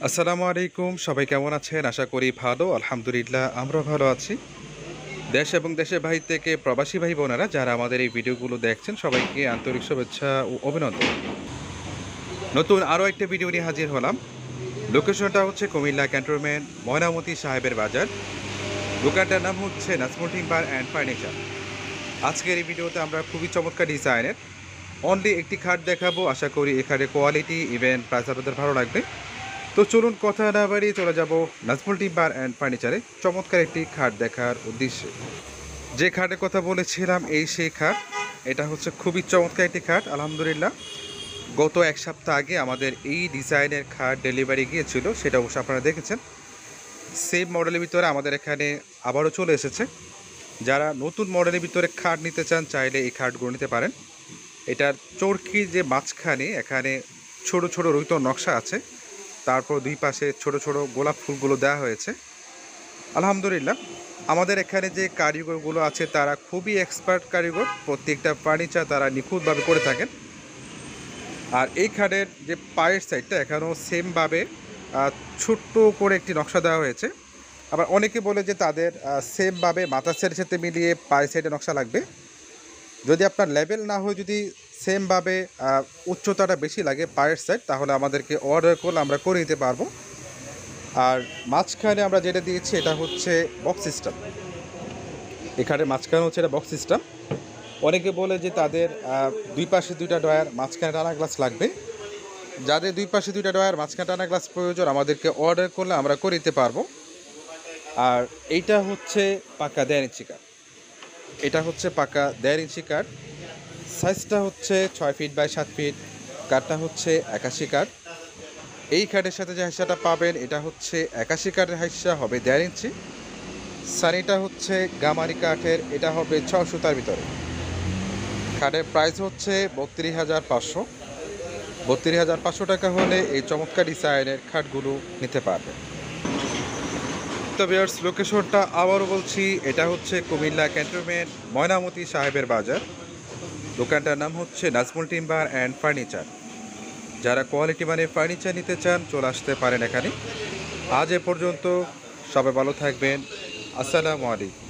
আসসালামু আলাইকুম। সবাই কেমন আছেন? আশা করি ভালো। আলহামদুলিল্লাহ আমরা ভালো আছি। দেশ এবং দেশের বাহির থেকে প্রবাসী ভাই বোনেরা যারা আমাদের এই ভিডিওগুলো দেখছেন সবাইকে আন্তরিক শুভেচ্ছা ও অভিনন্দন। নতুন আরও একটা ভিডিও নিয়ে হাজির হলাম। লোকেশনটা হচ্ছে কুমিল্লা ক্যান্টনমেন্ট ময়নামতি সাহেবের বাজার। দোকানটার নাম হচ্ছে নাজমুল টিম্বার অ্যান্ড ফার্নিচার। আজকের এই ভিডিওতে আমরা খুবই চমৎকার ডিজাইনের অনলি একটি খাট দেখাবো। আশা করি এই খাটের কোয়ালিটি ইভেন প্রাইস আপনাদের ভালো লাগবে। তো চলুন কথা না বাড়িয়ে চলে যাব নাজমুল টিম্বার অ্যান্ড ফার্নিচারে চমৎকার একটি খাট দেখার উদ্দেশ্যে। যে খাটের কথা বলেছিলাম এই সেই খাট। এটা হচ্ছে খুবই চমৎকার একটি খাট। আলহামদুলিল্লাহ গত এক সপ্তাহ আগে আমাদের এই ডিজাইনের খাট ডেলিভারি গিয়েছিল, সেটা অবশ্য আপনারা দেখেছেন। সেম মডেলের ভিতরে আমাদের এখানে আবারও চলে এসেছে। যারা নতুন মডেলের ভিতরে খাট নিতে চান চাইলে এই খাটগুলো নিতে পারেন। এটার চরকি যে মাঝখানে এখানে ছোট ছোট রুইতো নকশা আছে, তারপর দুই পাশে ছোট ছোট গোলাপ ফুলগুলো দেওয়া হয়েছে। আলহামদুলিল্লাহ আমাদের এখানে যে কারিগরগুলো আছে তারা খুবই এক্সপার্ট কারিগর। প্রত্যেকটা ফার্নিচার তারা নিখুঁতভাবে করে থাকেন। আর এই খাটের যে পায়ের সাইডটা এখানেও সেমভাবে ছোট্ট করে একটি নকশা দেওয়া হয়েছে। আবার অনেকে বলে যে তাদের সেমভাবে মাথার সাইডের সাথে মিলিয়ে পায়ের সাইডে নকশা লাগবে। যদি আপনার লেভেল না হয়, যদি সেমভাবে উচ্চতাটা বেশি লাগে পায়ের সাইড, তাহলে আমাদেরকে অর্ডার করলে আমরা করে দিতে পারবো। আর মাঝখানে আমরা যেটা দিয়েছি এটা হচ্ছে বক্স সিস্টেম। এখানে মাঝখানে হচ্ছে এটা বক্স সিস্টেম। অনেকে বলে যে তাদের দুই পাশে দুইটা ডয়ার মাঝখানে টানা গ্লাস লাগবে। যাদের দুই পাশে দুইটা ডয়ার মাঝখানে টানা গ্লাস প্রয়োজন আমাদেরকে অর্ডার করলে আমরা করে দিতে পারবো। আর এইটা হচ্ছে পাকা 1.5 ইঞ্চি কাঠ। এটা হচ্ছে পাকা 1.5 ইঞ্চি কাঠ। সাইজটা হচ্ছে 6 ফিট বাই 7 ফিট। কাঠটা হচ্ছে 81 কাঠ। এই কাঠের সাথে যে হাইসাটা পাবেন এটা হচ্ছে 81 কাঠের হাইসা, হবে 1.5 ইঞ্চি। সানিটা হচ্ছে গামারি কাঠের, এটা হবে 6 সুতার ভিতরে। কাঠের প্রাইস হচ্ছে 32,500। 32,500 টাকা হলে এই চমৎকার ডিজাইনের খাটগুলো নিতে পারবেন। তো ভিউয়ার্স, লোকেশনটা আবারও বলছি, এটা হচ্ছে কুমিল্লা ক্যান্টনমেন্ট ময়নামতি সাহেবের বাজার। দোকানটার নাম হচ্ছে নাজমুল টিম্বার অ্যান্ড ফার্নিচার। যারা কোয়ালিটি মানের ফার্নিচার নিতে চান চলে আসতে পারেন এখানে। আজ এ পর্যন্ত, সবাই ভালো থাকবেন। আসসালামু আলাইকুম।